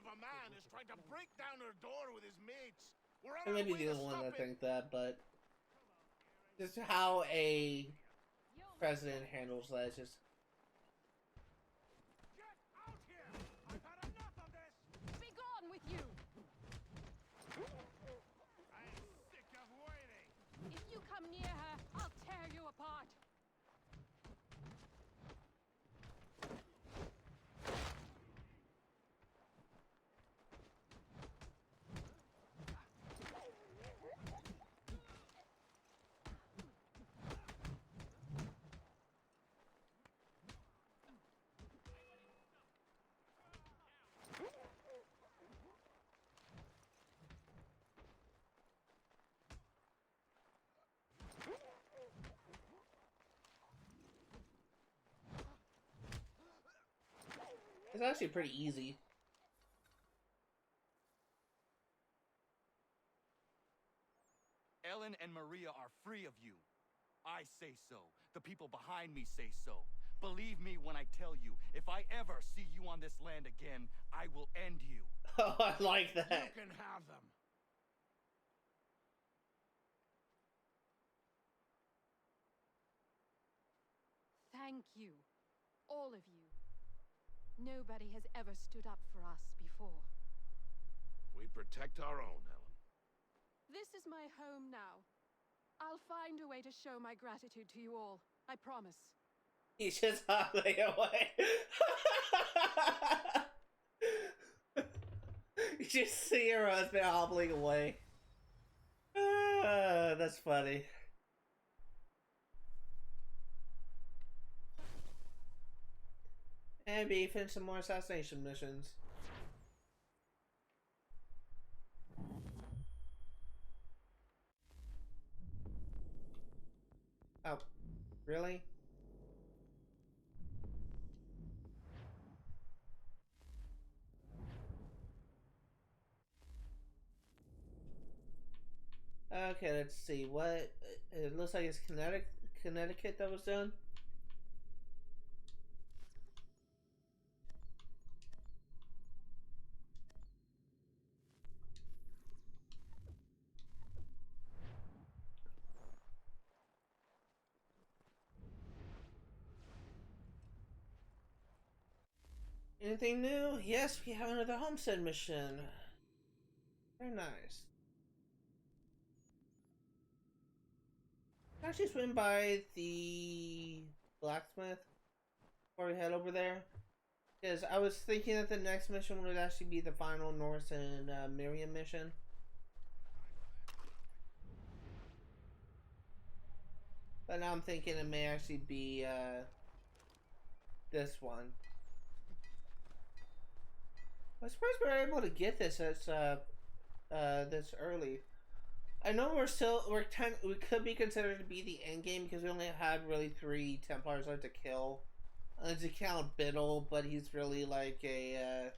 of a man is trying to break down her door with his mates. We're on I may our be way the to only one stop that it. think that, but just how a president handles that is just. Get out here! I've had enough of this! Be gone with you! I'm sick of waiting! If you come near her, I'll tear you apart! It's actually pretty easy. Ellen and Maria are free of you. I say so. The people behind me say so. Believe me when I tell you, if I ever see you on this land again, I will end you. Oh, I like You that. can have them. Thank you, all of you. Nobody has ever stood up for us before. We protect our own, Ellen. This is my home now. I'll find a way to show my gratitude to you all. I promise. He's just hobbling away. You just see her husband hobbling away. That's funny. And be finish some more assassination missions. Oh, really? Okay, let's see. What it looks like it's Connecticut that was done. Anything new? Yes, we have another Homestead mission. Very nice. Actually swing by the blacksmith before we head over there. Because I was thinking that the next mission would actually be the final Norse and Miriam mission. But now I'm thinking it may actually be this one. I suppose we were able to get this this early. I know we could be considered to be the end game because we only had really 3 Templars left to kill. To count Biddle, but he's really like a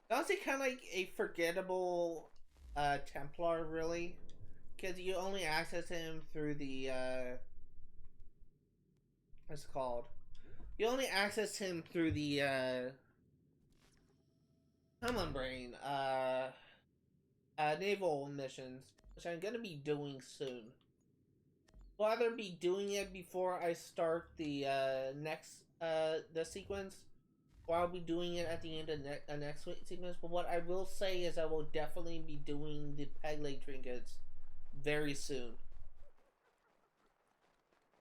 honestly kind of like a forgettable Templar, really, because you only access him through the what's it called? You only access him through the come on, brain, naval missions, which I'm gonna be doing soon. I'll either be doing it before I start the next the sequence, or I'll be doing it at the end of next sequence. But what I will say is I will definitely be doing the pegleg trinkets very soon.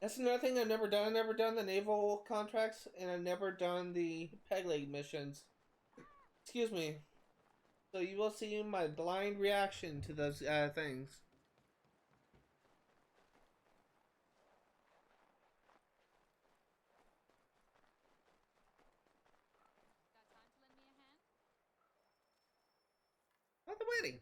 That's another thing I've never done. I've never done the naval contracts, and I've never done the pegleg missions. Excuse me. So you will see my blind reaction to those things. Not the wedding.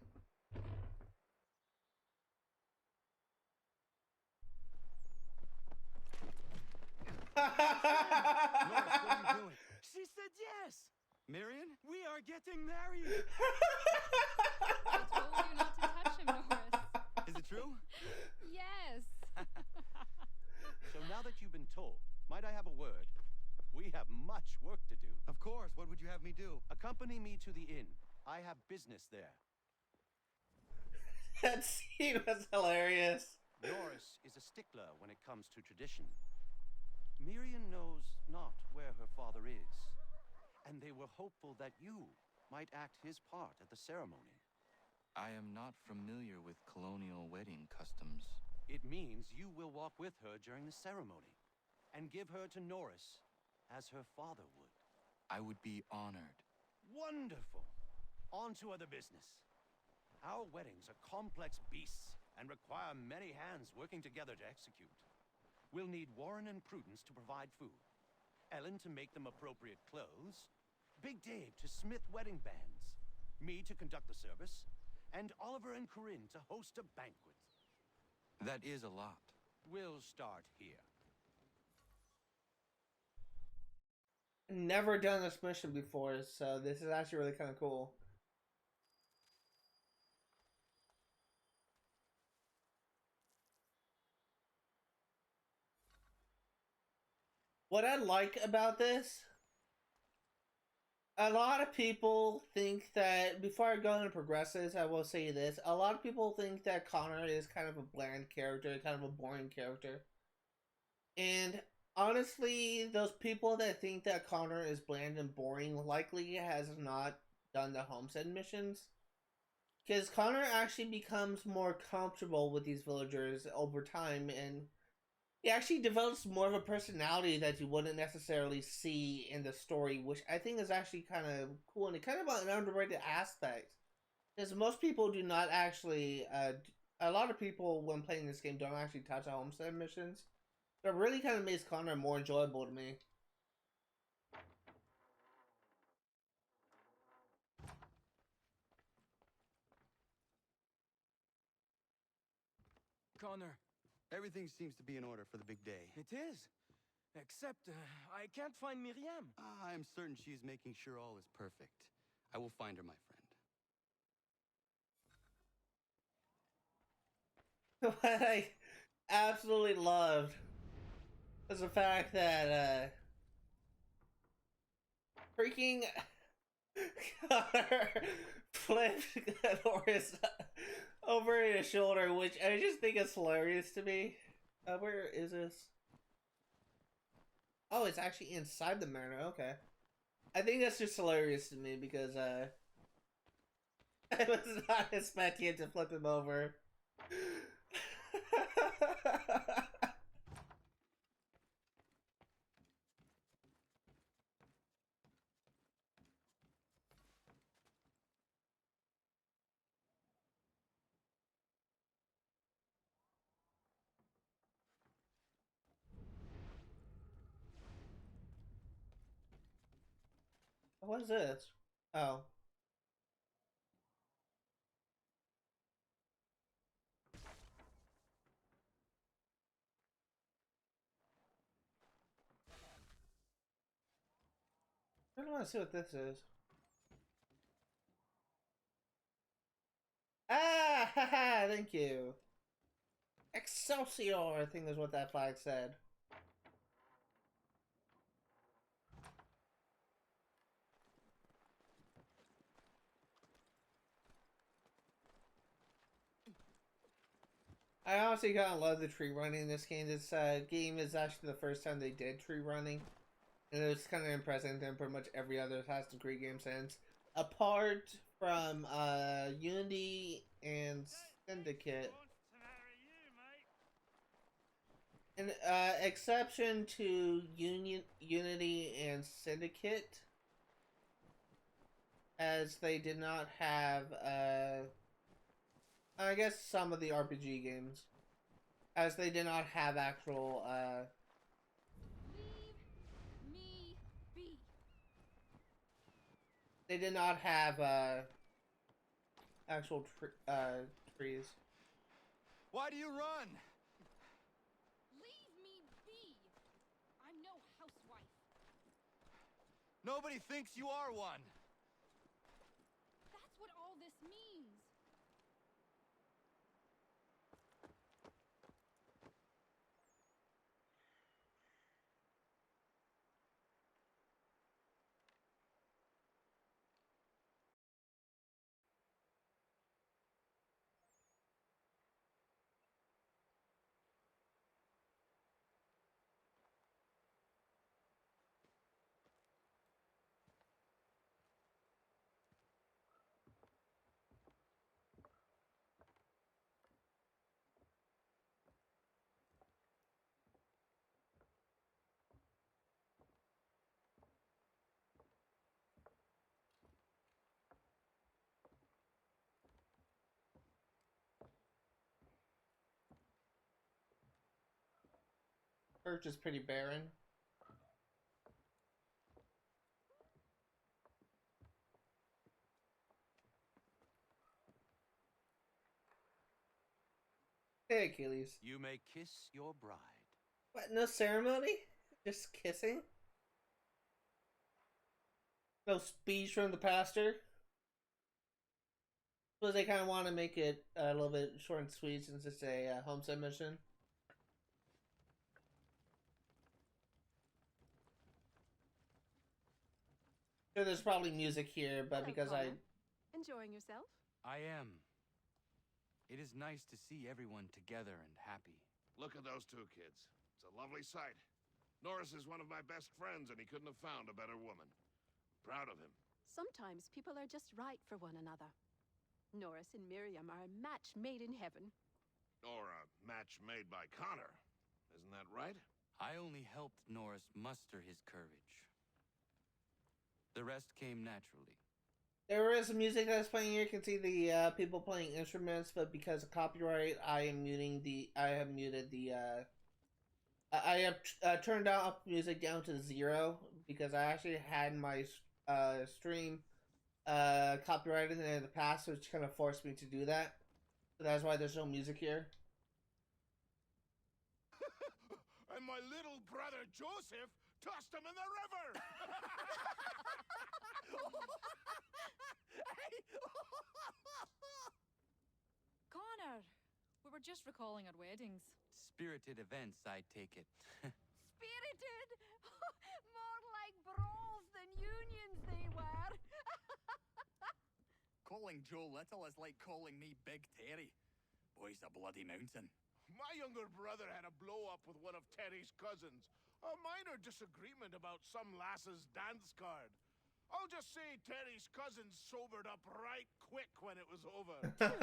Norris, what are you doing? She said yes! Marion, we are getting married! I told you not to touch him, Norris. Is it true? Yes. So now that you've been told, might I have a word? We have much work to do. Of course, what would you have me do? Accompany me to the inn. I have business there. That scene was hilarious. Norris is a stickler when it comes to tradition. Miriam knows not where her father is, and they were hopeful that you might act his part at the ceremony. I am not familiar with colonial wedding customs. It means you will walk with her during the ceremony, and give her to Norris as her father would. I would be honored. Wonderful! On to other business. Our weddings are complex beasts and require many hands working together to execute. We'll need Warren and Prudence to provide food, Ellen to make them appropriate clothes, Big Dave to smith wedding bands, me to conduct the service, and Oliver and Corinne to host a banquet. That is a lot. We'll start here. Never done this mission before, so this is actually really kind of cool. What I like about this, a lot of people think that, before I go into progresses, I will say this, a lot of people think that Connor is kind of a bland character, kind of a boring character. And honestly, those people that think that Connor is bland and boring likely has not done the Homestead missions. Because Connor actually becomes more comfortable with these villagers over time, and he actually develops more of a personality that you wouldn't necessarily see in the story, which I think is actually kind of cool and kind of an underrated aspect. Because most people do not actually, a lot of people when playing this game don't actually touch the Homestead missions. But it really kind of makes Connor more enjoyable to me. Connor, Everything seems to be in order for the big day. it is. Except, I can't find Miriam. I'm certain she's making sure all is perfect. I will find her, my friend. What I absolutely loved was the fact that, freaking Connor flipped Norris over his shoulder, which I just think is hilarious to me. Where is this? Oh, it's actually inside the marina. Okay. I think that's just hilarious to me because, I was not expecting it to flip him over. What is this? Oh. I don't want to see what this is. Ah, haha, thank you. Excelsior, I think is what that flag said. I honestly kind of love the tree running in this game. This game is actually the first time they did tree running. And it was kind of impressive than pretty much every other Assassin's Creed game since. Apart from Unity and Syndicate. An exception to Unity and Syndicate, as they did not have, I guess some of the RPG games, as they did not have actual, Leave me be. they did not have, actual trees. Why do you run? Leave me be. I'm no housewife. Nobody thinks you are one. That's what all this means. Church is pretty barren. Hey, Achilles. You may kiss your bride. What, no ceremony? Just kissing? No speech from the pastor? Suppose they kind of want to make it a little bit short and sweet since it's a homestead mission. Sure, there's probably music here, but Hello, because Connor. Enjoying yourself? I am. It is nice to see everyone together and happy. Look at those two kids. It's a lovely sight. Norris is one of my best friends, and he couldn't have found a better woman. Proud of him. Sometimes people are just right for one another. Norris and Miriam are a match made in heaven. Or a match made by Connor. Isn't that right? I only helped Norris muster his courage. The rest came naturally. There is music that's playing here. You can see the people playing instruments, but because of copyright, I have turned up music down to 0 because I actually had my stream copyrighted in the past, which kind of forced me to do that. So that's why there's no music here. And my little brother Joseph tossed him in the river! Connor, we were just recalling our weddings. Spirited events, I take it. Spirited! More like brawls than unions they were. Calling Joe Little is like calling me Big Terry. Boy's a bloody mountain. My younger brother had a blow-up with one of Terry's cousins. A minor disagreement about some lass's dance card. I'll just say Terry's cousins sobered up right quick when it was over. Boy,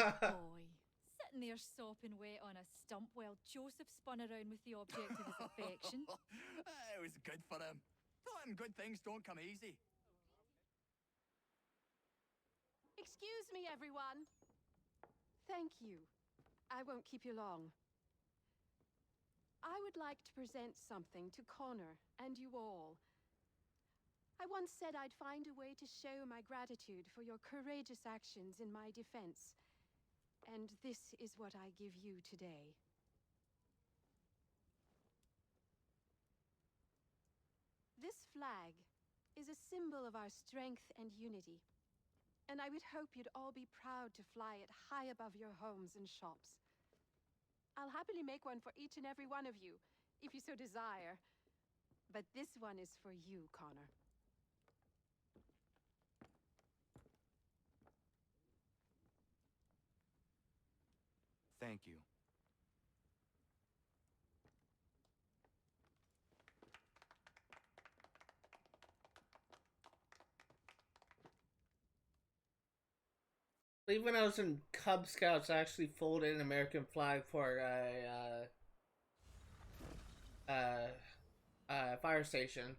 sitting there sopping wet on a stump while Joseph spun around with the object of his affection. It was good for him. Thought him good things don't come easy. Excuse me, everyone. Thank you. I won't keep you long. I would like to present something to Connor and you all. I once said I'd find a way to show my gratitude for your courageous actions in my defense. And this is what I give you today. This flag is a symbol of our strength and unity. And I would hope you'd all be proud to fly it high above your homes and shops. I'll happily make one for each and every one of you, if you so desire. But this one is for you, Connor. Thank you. I believe when I was in Cub Scouts, I actually folded an American flag for a fire station.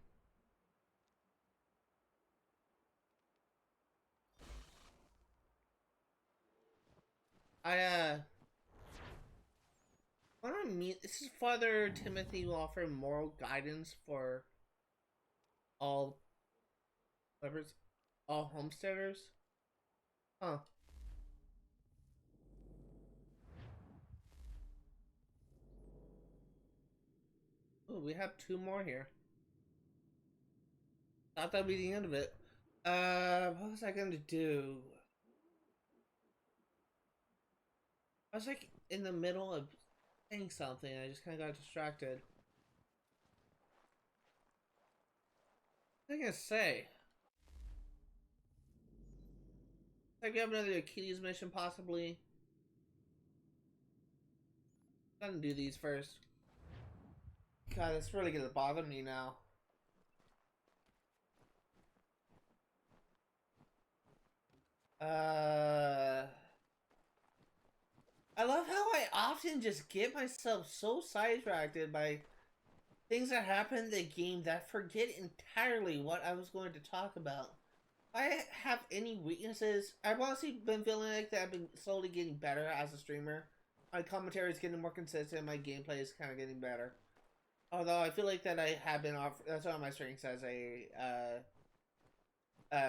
I want to meet. This is Father Timothy will offer moral guidance for all homesteaders. Huh. Ooh, we have 2 more here. Thought that'd be the end of it. What was I gonna do? I was like in the middle of saying something. I just kind of got distracted. What was I gonna say? Like we have another Achilles mission, possibly. I'm gonna do these first. God, it's really gonna bother me now. I love how I often just get myself so sidetracked by things that happen in the game that I forget entirely what I was going to talk about. If I have any weaknesses, I've honestly been feeling like that I've been slowly getting better as a streamer. My commentary is getting more consistent, my gameplay is kind of getting better. Although I feel like that I have been off. That's one of my strengths as a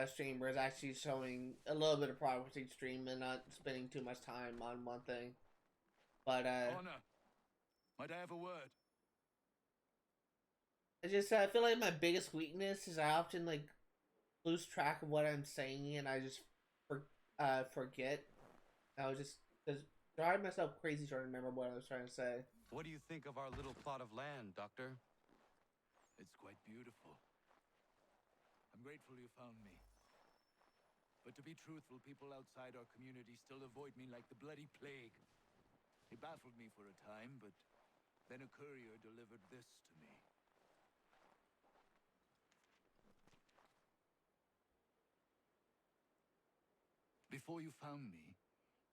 streamer, is actually showing a little bit of progress each stream and not spending too much time on one thing. But Honor, might I have a word? I just I feel like my biggest weakness is I often like lose track of what I'm saying and I just forget. I was just drive myself crazy trying to remember what I was trying to say. What do you think of our little plot of land, Doctor? It's quite beautiful. I'm grateful you found me. But to be truthful, people outside our community still avoid me like the bloody plague. It baffled me for a time, but then a courier delivered this to me. Before you found me,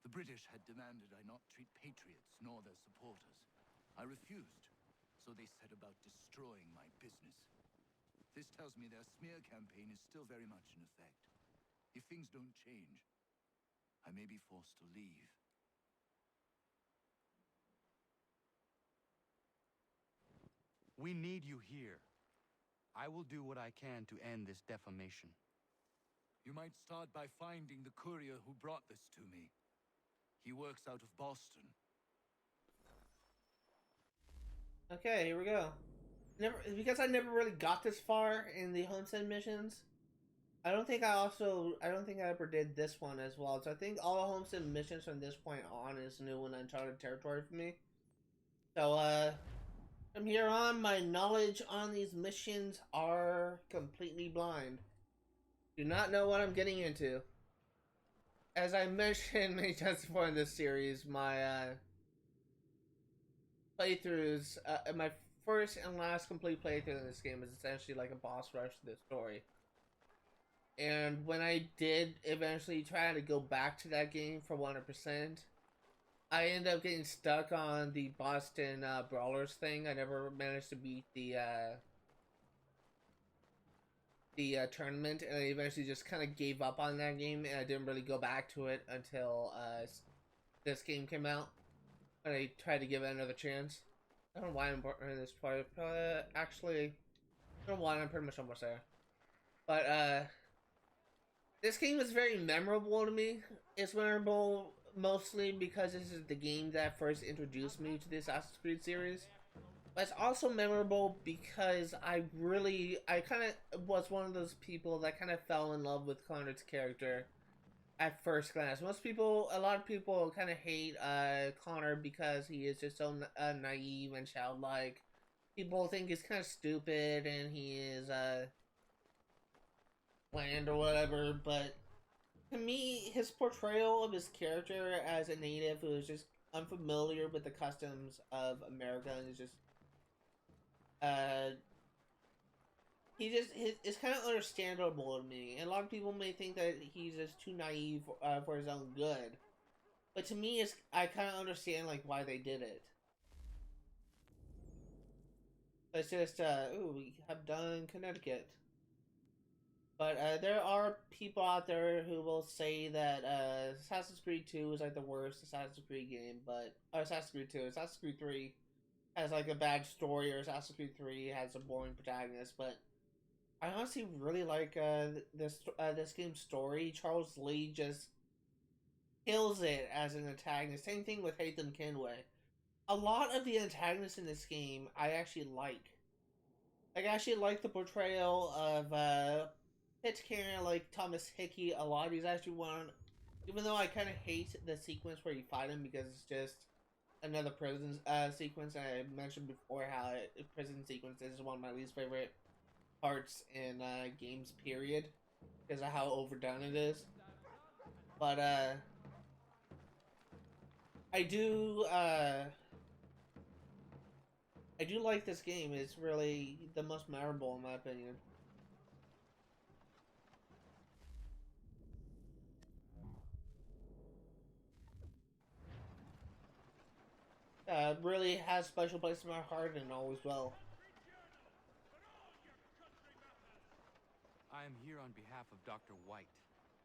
the British had demanded I not treat patriots nor their supporters. I refused, so they set about destroying my business. This tells me their smear campaign is still very much in effect. If things don't change, I may be forced to leave. We need you here. I will do what I can to end this defamation. You might start by finding the courier who brought this to me. He works out of Boston. Okay, here we go. Because I never really got this far in the Homestead missions. I don't think I ever did this one as well. So I think all the Homestead missions from this point on is new and uncharted territory for me. So from here on, my knowledge on these missions are completely blind. Do not know what I'm getting into. As I mentioned many times before in this series, my playthroughs, my first and last complete playthrough in this game is essentially like a boss rush to this story. And when I did eventually try to go back to that game for 100%, I ended up getting stuck on the Boston Brawlers thing. I never managed to beat the tournament, and I eventually just kind of gave up on that game, and I didn't really go back to it until this game came out, and I tried to give it another chance. I don't know why I'm in this part. Actually, I don't know why, I'm pretty much almost there. But this game is very memorable to me. It's memorable mostly because this is the game that first introduced me to the Assassin's Creed series. But it's also memorable because I kind of was one of those people that kind of fell in love with Connor's character at first glance. A lot of people kind of hate Connor because he is just so naive and childlike. People think he's kind of stupid and he is bland or whatever, but to me, his portrayal of his character as a native who is just unfamiliar with the customs of America and is just it's kind of understandable to me. And a lot of people may think that he's just too naive for his own good, but to me, I kind of understand like why they did it. It's just we have done Connecticut, but there are people out there who will say that Assassin's Creed 2 is like the worst Assassin's Creed game, but Assassin's Creed 2, Assassin's Creed 3 has like a bad story, or Assassin's Creed 3 has a boring protagonist, but I honestly really like this game's story. Charles Lee just kills it as an antagonist. Same thing with Haytham Kenway. A lot of the antagonists in this game I actually like. Like, I actually like the portrayal of Pitcairn, like Thomas Hickey a lot. He's actually one, even though I kind of hate the sequence where you fight him because it's just another prison sequence. I mentioned before how prison sequences is one of my least favorite parts in games, period, because of how overdone it is. But I do like this game. It's really the most memorable in my opinion. Really has a special place in my heart and always will. I am here on behalf of Dr. White.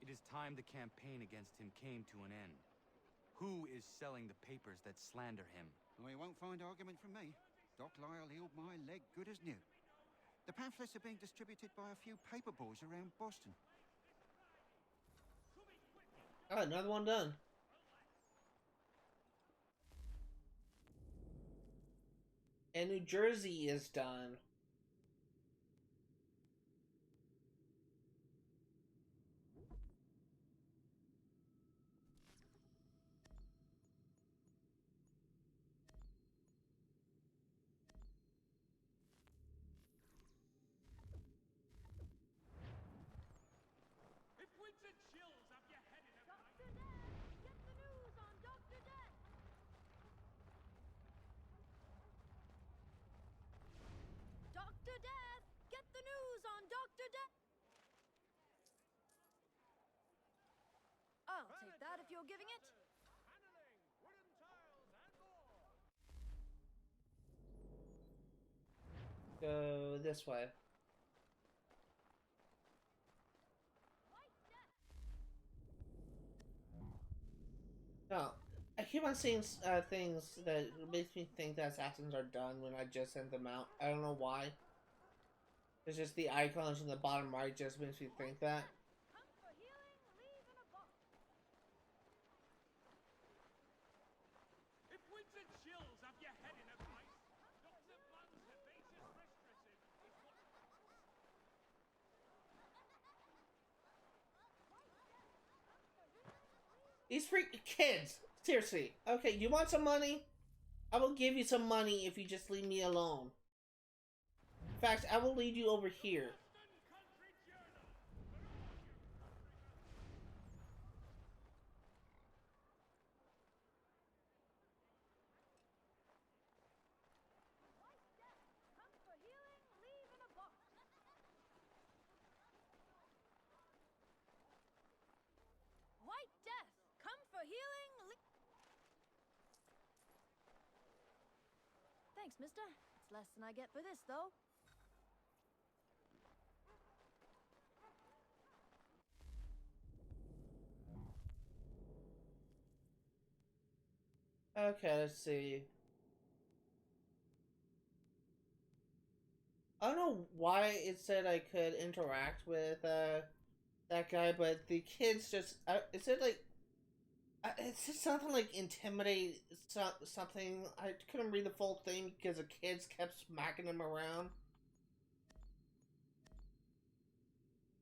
It is time the campaign against him came to an end. Who is selling the papers that slander him? Well, you won't find argument from me. Doc Lyle healed my leg good as new. The pamphlets are being distributed by a few paper boys around Boston. Oh, another one done. And New Jersey is done. Dr. Death, get the news on Dr. Death. I'll take that if you're giving it. Go this way. No, I keep on seeing things that makes me think that assassins are done when I just sent them out. I don't know why. It's just the icons in the bottom right just makes me think that. Come for healing, leave in a box. If winds and chills have your head in a vice, Dr. Blunt's herbaceous restorative is what... These freaking kids! Seriously. Okay, you want some money? I will give you some money if you just leave me alone. In fact, I will lead you over here. Come for healing, leave in a box. White Death, come for healing, Thanks, mister. It's less than I get for this, though. Okay, let's see. I don't know why it said I could interact with that guy, but the kids just it said like it's just something like intimidate something. I couldn't read the full thing because the kids kept smacking him around.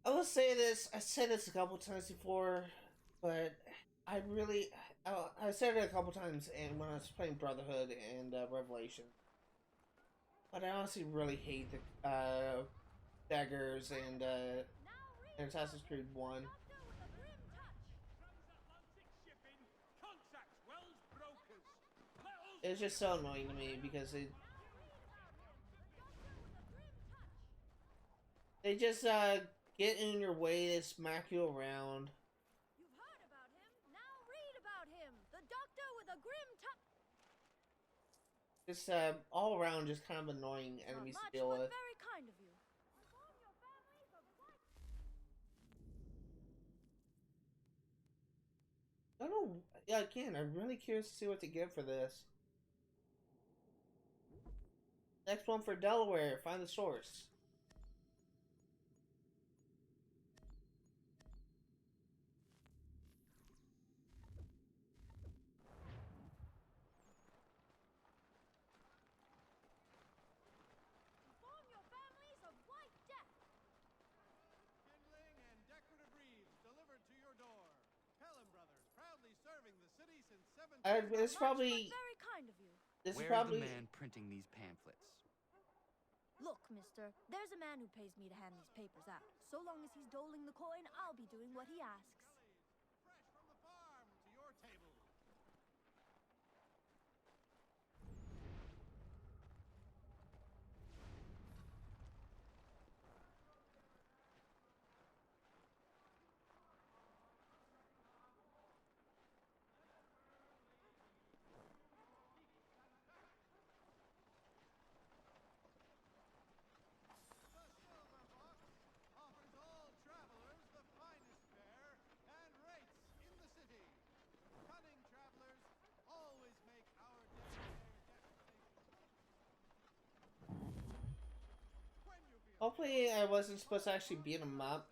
I will say this. I said this a couple times before, but I really I said it a couple times and when I was playing Brotherhood and Revelation. But I honestly really hate the daggers and Assassin's Creed 1. It's just so annoying to me because they just get in your way, they smack you around. You've heard about him, now read about him. The doctor with a grim touch. Just all around just kind of annoying enemies Not much, to deal but with. very kind of you. I don't know. Yeah, again, I'm really curious to see what to get for this. Next one for Delaware. Find the source. Inform your families of White Death. Kindling and decorative wreaths delivered to your door. Pelham Brothers, proudly serving the city since 17... It's probably... Very kind of you. This is Where's probably... the man printing these pamphlets? Look, mister, there's a man who pays me to hand these papers out. So long as he's doling the coin, I'll be doing what he asks. Fresh from the farm to your table. The Silver Box offers all travelers the finest fare Hopefully I wasn't supposed to actually beat him up.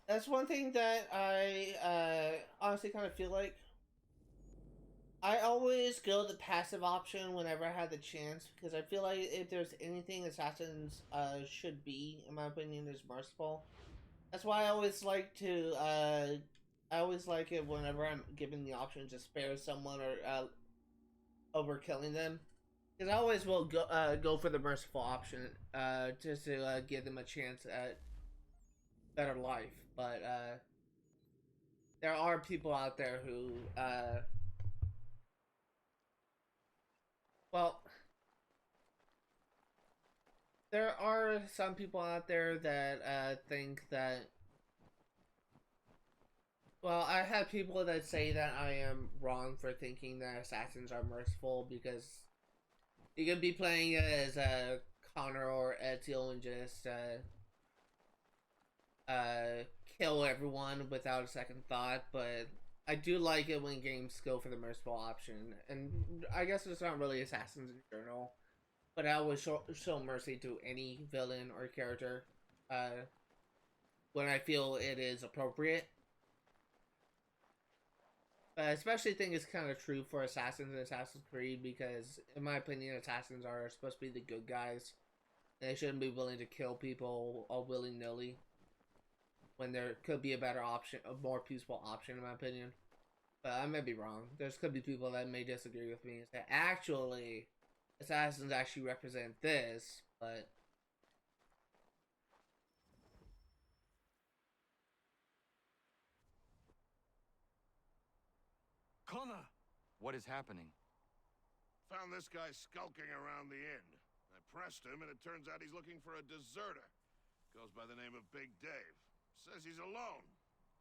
That's one thing that I honestly kind of feel like. I always go the passive option whenever I have the chance, because I feel like if there's anything assassins should be, in my opinion, is merciful. That's why I always like to I always like it whenever I'm given the option to spare someone or over killing them. Because I always will go for the merciful option just to give them a chance at better life. But there are people out there who well, there are some people out there that think that. Well, I have people that say that I am wrong for thinking that assassins are merciful, because you could be playing as Connor or Ezio and just kill everyone without a second thought. But I do like it when games go for the merciful option, and I guess it's not really assassins in general, but I always show mercy to any villain or character when I feel it is appropriate. But I especially think it's kind of true for Assassins and Assassin's Creed, because, in my opinion, Assassins are supposed to be the good guys. They shouldn't be willing to kill people all willy-nilly, when there could be a better option, a more peaceful option, in my opinion. But I may be wrong. There's could be people that may disagree with me and say, actually, Assassins actually represent this, but... Connor! What is happening? Found this guy skulking around the inn. I pressed him, and it turns out he's looking for a deserter. Goes by the name of Big Dave. Says he's alone.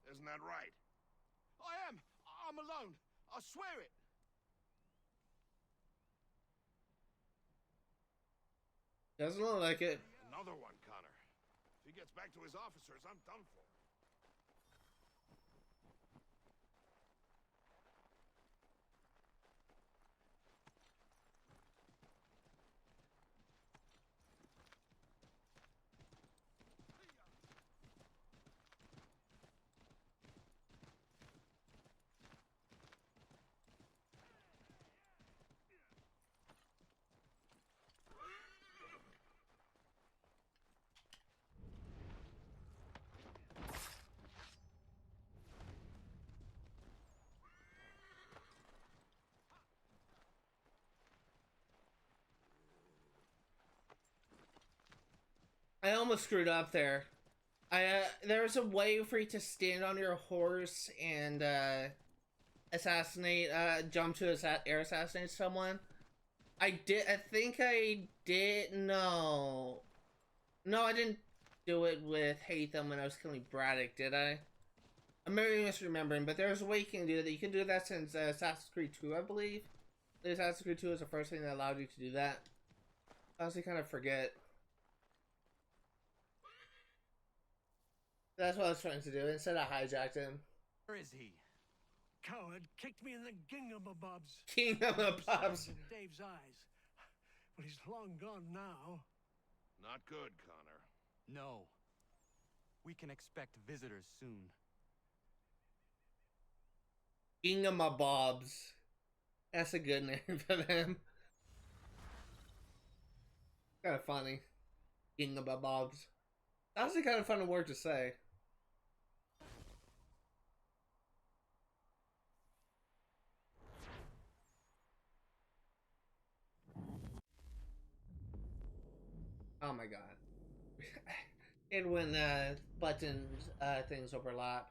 Isn't that right? I am! I'm alone! I swear it! Doesn't look like it. Another one, Connor. If he gets back to his officers, I'm done for. I almost screwed up there. There's a way for you to stand on your horse and jump to air assassinate someone. I think I did. No, I didn't do it with Hatham when I was killing Braddock, did I? I'm maybe misremembering, but there's a way you can do that. You can do that since Assassin's Creed 2, I believe. Assassin's Creed 2 is the first thing that allowed you to do that. I honestly kind of forget. That's what I was trying to do. Instead, I hijacked him. Where is he? Coward kicked me in the gingamabobs. Gingamabobs. In Dave's eyes. But he's long gone now. Not good, Connor. No. We can expect visitors soon. Gingamabobs. That's a good name for them. Kind of funny. Gingamabobs. That's a kind of fun word to say. Oh my god. And when buttons things overlap.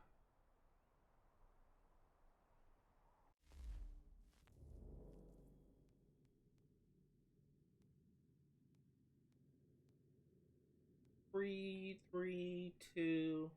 Three, 2.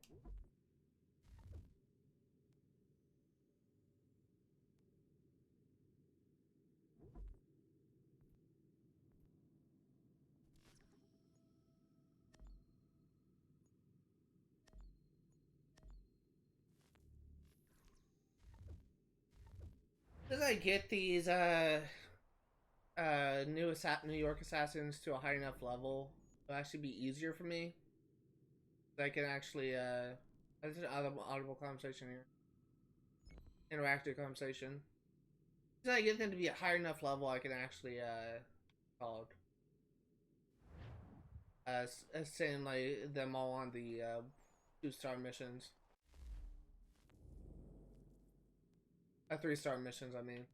Did I get these New York assassins to a high enough level It'll actually be easier for me. I can actually, that's an audible conversation here. Interactive conversation. As I get them to be a high enough level, I can actually, called, send, like, them all on the, 2-star missions. 3-star missions, I mean.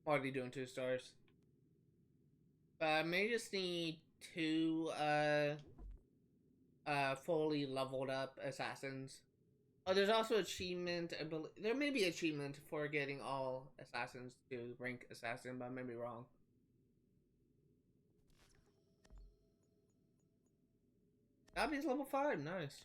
Already doing 2 stars. But I may just need 2, fully leveled up assassins. Oh, there's also achievement. I believe there may be achievement for getting all assassins to rank assassin, but I may be wrong. Abby's level 5, nice.